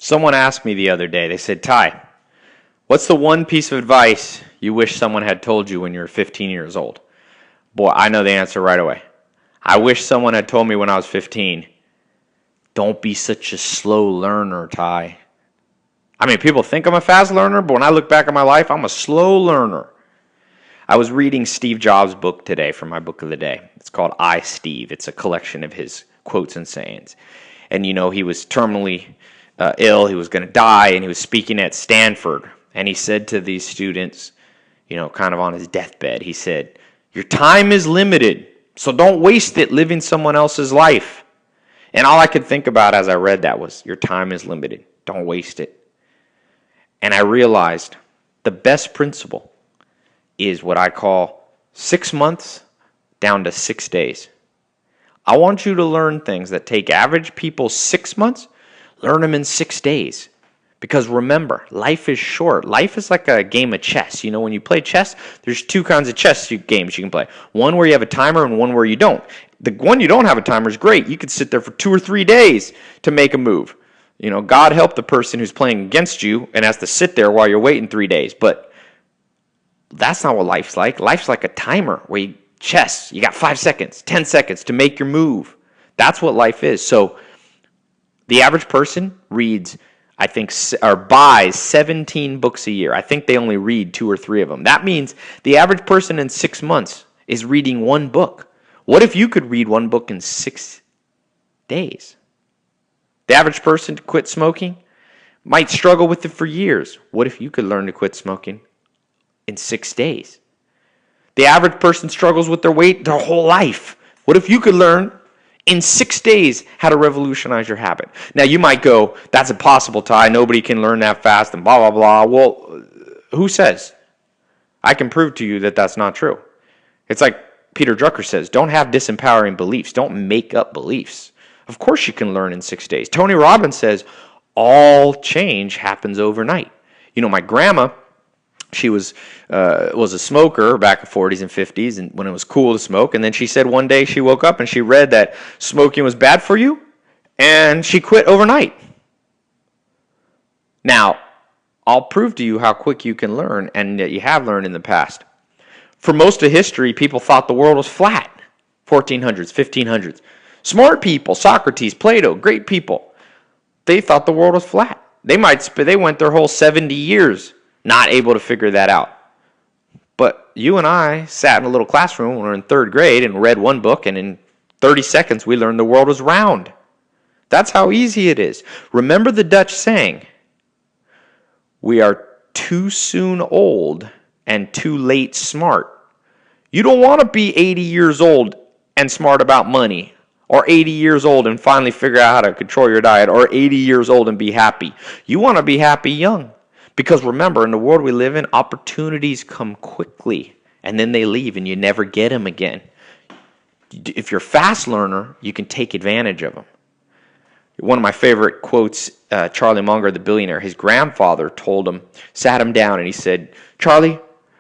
Someone asked me the other day, they said, Ty, what's the one piece of advice you wish someone had told you when you were 15 years old? Boy, I know the answer right away. I wish someone had told me when I was 15, don't be such a slow learner, Ty. I mean, people think I'm a fast learner, but when I look back at my life, I'm a slow learner. I was reading Steve Jobs' book today for my book of the day. It's called I, Steve. It's a collection of his quotes and sayings. And, you know, he was terminally ill. He was going to die, and he was speaking at Stanford. And he said to these students, you know, kind of on his deathbed, he said, your time is limited, so don't waste it living someone else's life. And all I could think about as I read that was, your time is limited. Don't waste it. And I realized the best principle is what I call 6 months down to 6 days. I want you to learn things that take average people 6 months, learn them in 6 days. Because remember, life is short. Life is like a game of chess. You know, when you play chess, there's two kinds of chess games you can play. One where you have a timer and one where you don't. The one you don't have a timer is great. You could sit there for 2 or 3 days to make a move. You know, God help the person who's playing against you and has to sit there while you're waiting 3 days. But that's not what life's like. Life's like a timer where you chess. You got 5 seconds, 10 seconds to make your move. That's what life is. So the average person reads, I think, or buys 17 books a year. I think they only read 2 or 3 of them. That means the average person in 6 months is reading one book. What if you could read one book in 6 days? The average person to quit smoking might struggle with it for years. What if you could learn to quit smoking in 6 days? The average person struggles with their weight their whole life. What if you could learn in 6 days how to revolutionize your habit? Now you might go, that's impossible, Ty. Nobody can learn that fast and blah, blah, blah. Well, who says? I can prove to you that that's not true. It's like Peter Drucker says, don't have disempowering beliefs. Don't make up beliefs. Of course you can learn in 6 days. Tony Robbins says, all change happens overnight. You know, my grandma, she was a smoker back in the 40s and 50s and when it was cool to smoke. And then she said one day she woke up and she read that smoking was bad for you, and she quit overnight. Now, I'll prove to you how quick you can learn, and that you have learned in the past. For most of history, people thought the world was flat. 1400s, 1500s. Smart people, Socrates, Plato, great people, they thought the world was flat. They went their whole 70 years not able to figure that out. But you and I sat in a little classroom when we were in 3rd grade and read one book, and in 30 seconds we learned the world was round. That's how easy it is. Remember the Dutch saying, we are too soon old and too late smart. You don't want to be 80 years old and smart about money, or 80 years old and finally figure out how to control your diet, or 80 years old and be happy. You want to be happy young. Because remember, in the world we live in, opportunities come quickly, and then they leave, and you never get them again. If you're a fast learner, you can take advantage of them. One of my favorite quotes, Charlie Munger, the billionaire, his grandfather sat him down, and he said, Charlie,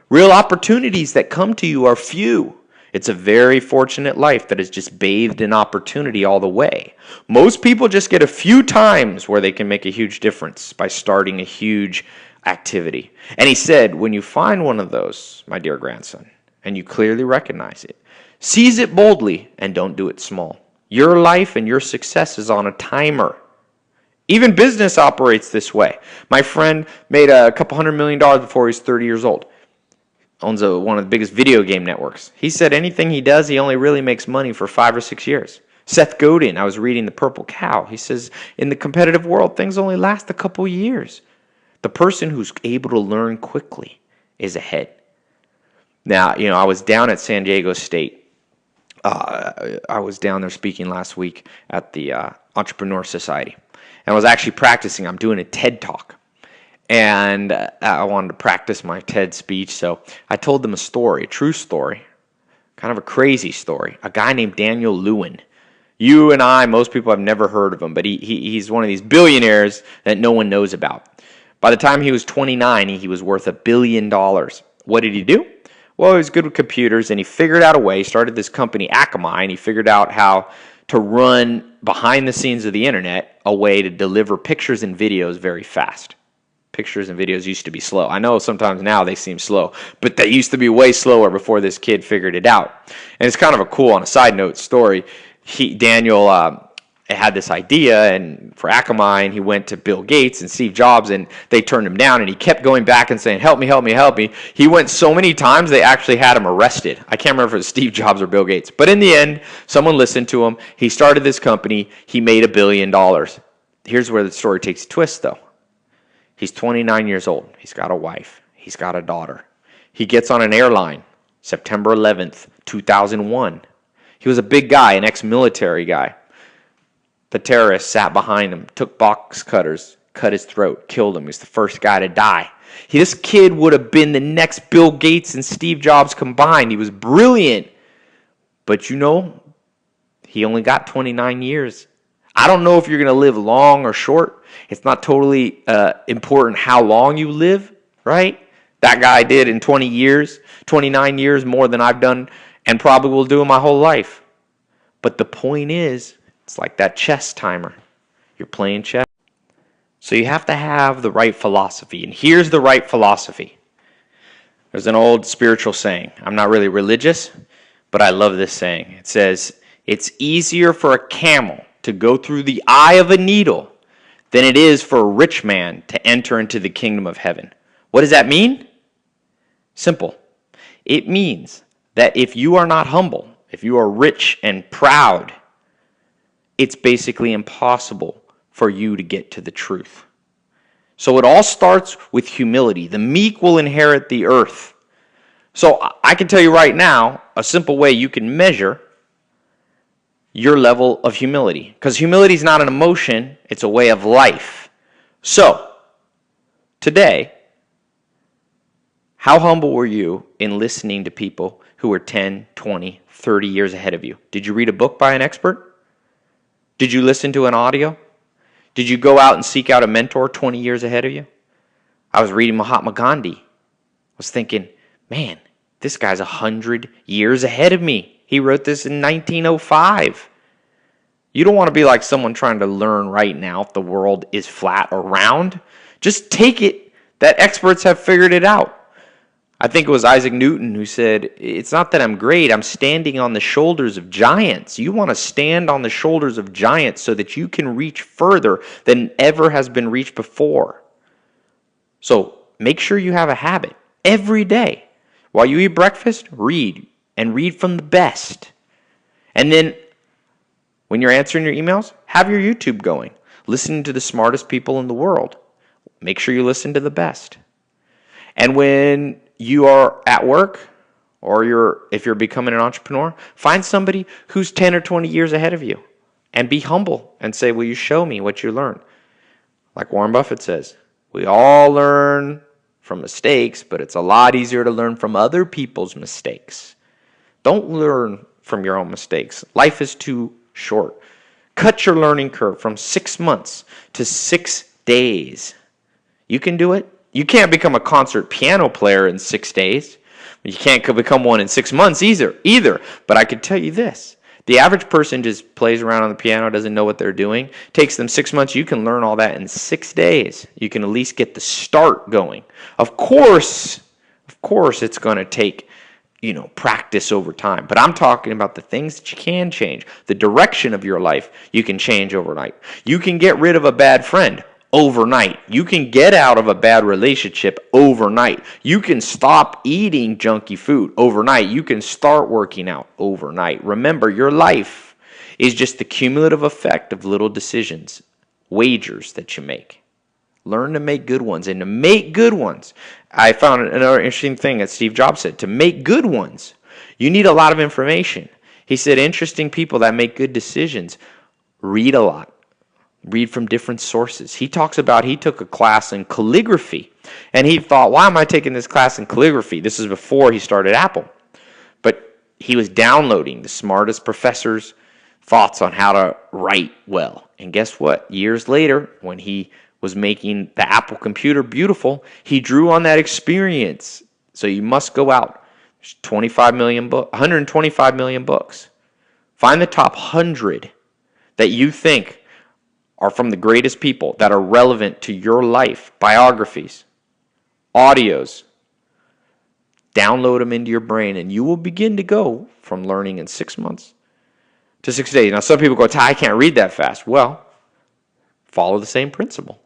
real opportunities that come to you are few. It's a very fortunate life that is just bathed in opportunity all the way. Most people just get a few times where they can make a huge difference by starting a huge activity. And he said, when you find one of those, my dear grandson, and you clearly recognize it, seize it boldly and don't do it small. Your life and your success is on a timer. Even business operates this way. My friend made a couple $100 million before he was 30 years old. Owns one of the biggest video game networks. He said anything he does, he only really makes money for 5 or 6 years. Seth Godin, I was reading The Purple Cow. He says, in the competitive world, things only last a couple years. The person who's able to learn quickly is ahead. Now, you know, I was down at San Diego State. I was down there speaking last week at the Entrepreneur Society. And I was actually practicing. I'm doing a TED Talk. And I wanted to practice my TED speech, so I told them a story, a true story, kind of a crazy story. A guy named Daniel Lewin. You and I, most people have never heard of him, but he's one of these billionaires that no one knows about. By the time he was 29, he was worth $1 billion. What did he do? Well, he was good with computers, and he figured out a way. He started this company, Akamai, and he figured out how to run behind the scenes of the internet a way to deliver pictures and videos very fast. Pictures and videos used to be slow. I know sometimes now they seem slow, but they used to be way slower before this kid figured it out. And it's kind of a cool, on a side note, story. Daniel had this idea and for Akamai, and he went to Bill Gates and Steve Jobs, and they turned him down, and he kept going back and saying, help me, help me, help me. He went so many times they actually had him arrested. I can't remember if it was Steve Jobs or Bill Gates. But in the end, someone listened to him. He started this company. He made $1 billion. Here's where the story takes a twist, though. He's 29 years old. He's got a wife. He's got a daughter. He gets on an airline, September 11th, 2001. He was a big guy, an ex-military guy. The terrorists sat behind him, took box cutters, cut his throat, killed him. He's the first guy to die. This kid would have been the next Bill Gates and Steve Jobs combined. He was brilliant. But you know, he only got 29 years. I don't know if you're going to live long or short. It's not totally important how long you live, right? That guy did in 20 years, 29 years, more than I've done and probably will do in my whole life. But the point is, it's like that chess timer. You're playing chess. So you have to have the right philosophy. And here's the right philosophy. There's an old spiritual saying. I'm not really religious, but I love this saying. It says, it's easier for a camel to go through the eye of a needle than it is for a rich man to enter into the kingdom of heaven. What does that mean? Simple. It means that if you are not humble, if you are rich and proud, it's basically impossible for you to get to the truth. So it all starts with humility. The meek will inherit the earth. So I can tell you right now, a simple way you can measure your level of humility. Because humility is not an emotion, it's a way of life. So, today, how humble were you in listening to people who were 10, 20, 30 years ahead of you? Did you read a book by an expert? Did you listen to an audio? Did you go out and seek out a mentor 20 years ahead of you? I was reading Mahatma Gandhi. I was thinking, man, this guy's 100 years ahead of me. He wrote this in 1905. You don't want to be like someone trying to learn right now if the world is flat or round. Just take it that experts have figured it out. I think it was Isaac Newton who said, it's not that I'm great, I'm standing on the shoulders of giants. You want to stand on the shoulders of giants so that you can reach further than ever has been reached before. So make sure you have a habit every day. While you eat breakfast, read. And read from the best. And then when you're answering your emails, have your YouTube going. Listen to the smartest people in the world. Make sure you listen to the best. And when you are at work, or if you're becoming an entrepreneur, find somebody who's 10 or 20 years ahead of you. And be humble and say, will you show me what you learned? Like Warren Buffett says, we all learn from mistakes, but it's a lot easier to learn from other people's mistakes. Don't learn from your own mistakes. Life is too short. Cut your learning curve from 6 months to 6 days. You can do it. You can't become a concert piano player in 6 days. You can't become one in 6 months either. But I could tell you this. The average person just plays around on the piano, doesn't know what they're doing. Takes them 6 months. You can learn all that in 6 days. You can at least get the start going. Of course, it's going to take practice over time. But I'm talking about the things that you can change. The direction of your life, you can change overnight. You can get rid of a bad friend overnight. You can get out of a bad relationship overnight. You can stop eating junky food overnight. You can start working out overnight. Remember, your life is just the cumulative effect of little decisions, wagers that you make. Learn to make good ones. And to make good ones, I found another interesting thing that Steve Jobs said. To make good ones, you need a lot of information. He said, interesting people that make good decisions read a lot. Read from different sources. He talks about he took a class in calligraphy. And he thought, why am I taking this class in calligraphy? This is before he started Apple. But he was downloading the smartest professors' thoughts on how to write well. And guess what? Years later, when he was making the Apple computer beautiful, he drew on that experience. So you must go out. There's 125 million books. Find the top 100 that you think are from the greatest people that are relevant to your life, biographies, audios, download them into your brain, and you will begin to go from learning in 6 months to 6 days. Now, some people go, Ty, I can't read that fast. Well, follow the same principle.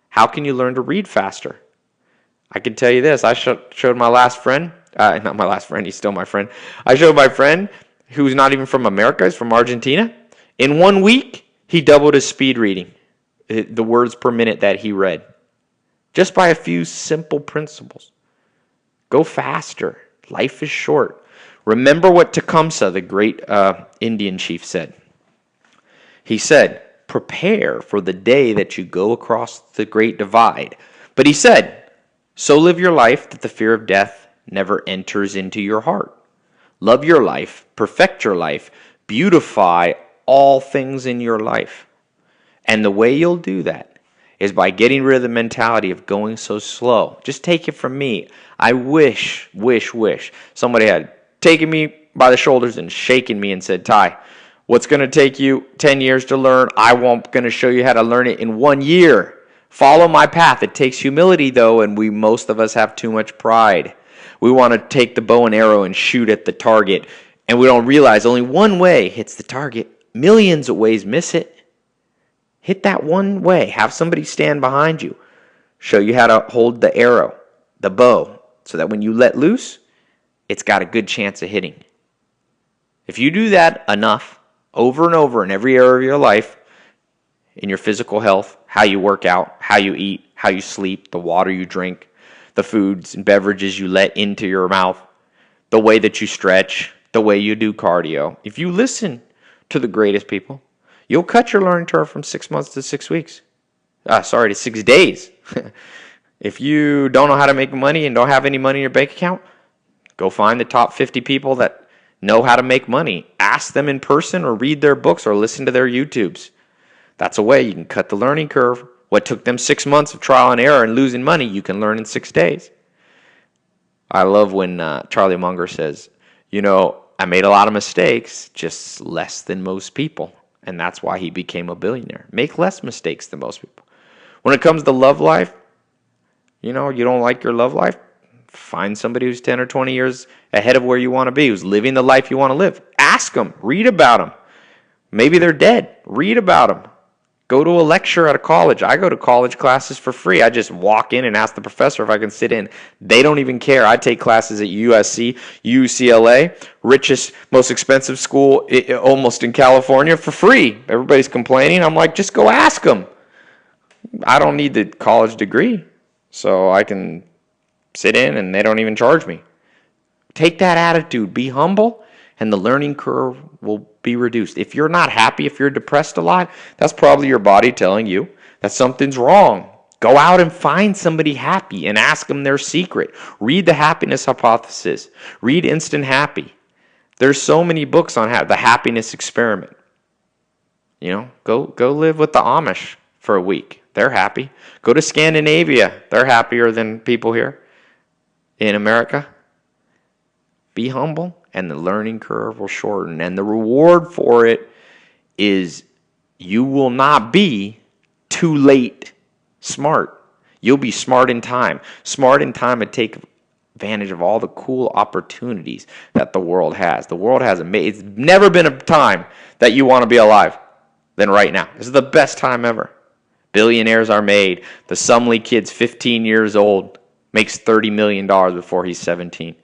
How can you learn to read faster? I can tell you this. I showed my last friend, not my last friend, he's still my friend. I showed my friend, who's not even from America, he's from Argentina. In 1 week, he doubled his speed reading, the words per minute that he read, just by a few simple principles. Go faster. Life is short. Remember what Tecumseh, the great Indian chief, said. He said, prepare for the day that you go across the great divide. But he said, so live your life that the fear of death never enters into your heart. Love your life, perfect your life, beautify all things in your life. And the way you'll do that is by getting rid of the mentality of going so slow. Just take it from me. I wish somebody had taken me by the shoulders and shaken me and said, Ty, what's going to take you 10 years to learn, I'm going to show you how to learn it in 1 year. Follow my path. It takes humility, though, and most of us have too much pride. We want to take the bow and arrow and shoot at the target, and we don't realize only one way hits the target. Millions of ways miss it. Hit that one way. Have somebody stand behind you. Show you how to hold the arrow, the bow, so that when you let loose, it's got a good chance of hitting. If you do that enough, over and over in every area of your life, in your physical health, how you work out, how you eat, how you sleep, the water you drink, the foods and beverages you let into your mouth, the way that you stretch, the way you do cardio. If you listen to the greatest people, you'll cut your learning curve from 6 months to 6 weeks. To 6 days. If you don't know how to make money and don't have any money in your bank account, go find the top 50 people that know how to make money. Ask them in person or read their books or listen to their YouTubes. That's a way you can cut the learning curve. What took them 6 months of trial and error and losing money, you can learn in 6 days. I love when Charlie Munger says, I made a lot of mistakes, just less than most people. And that's why he became a billionaire. Make less mistakes than most people. When it comes to love life, you don't like your love life, find somebody who's 10 or 20 years ahead of where you want to be, who's living the life you want to live. Ask them. Read about them. Maybe they're dead. Read about them. Go to a lecture at a college. I go to college classes for free. I just walk in and ask the professor if I can sit in. They don't even care. I take classes at USC, UCLA, richest, most expensive school almost in California for free. Everybody's complaining. I'm like, just go ask them. I don't need the college degree, so I can sit in and they don't even charge me. Take that attitude. Be humble, and the learning curve will be reduced. If you're not happy, if you're depressed a lot, that's probably your body telling you that something's wrong. Go out and find somebody happy and ask them their secret. Read the happiness hypothesis. Read Instant Happy. There's so many books on the happiness experiment. Go live with the Amish for a week. They're happy. Go to Scandinavia. They're happier than people here in America. Be humble, and the learning curve will shorten. And the reward for it is you will not be too late smart. You'll be smart in time. Smart in time to take advantage of all the cool opportunities that the world has. The world has it's never been a time that you want to be alive than right now. This is the best time ever. Billionaires are made. The Sumley kid's 15 years old, makes $30 million before he's 17.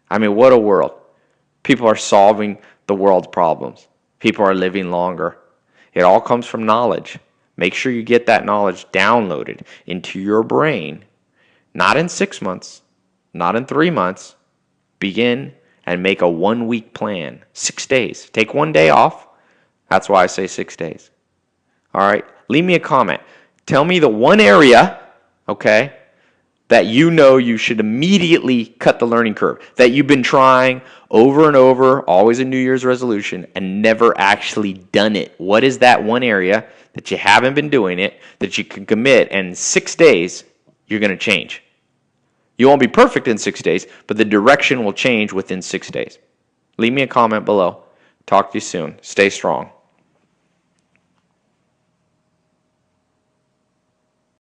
I mean, what a world. People are solving the world's problems. People are living longer. It all comes from knowledge. Make sure you get that knowledge downloaded into your brain, not in 6 months, not in 3 months. Begin and make a 1 week plan, 6 days. Take 1 day off. That's why I say 6 days. All right, leave me a comment. Tell me the one area, that you should immediately cut the learning curve, that you've been trying over and over, always a New Year's resolution, and never actually done it. What is that one area that you haven't been doing it, that you can commit, and in 6 days, you're going to change? You won't be perfect in 6 days, but the direction will change within 6 days. Leave me a comment below. Talk to you soon. Stay strong.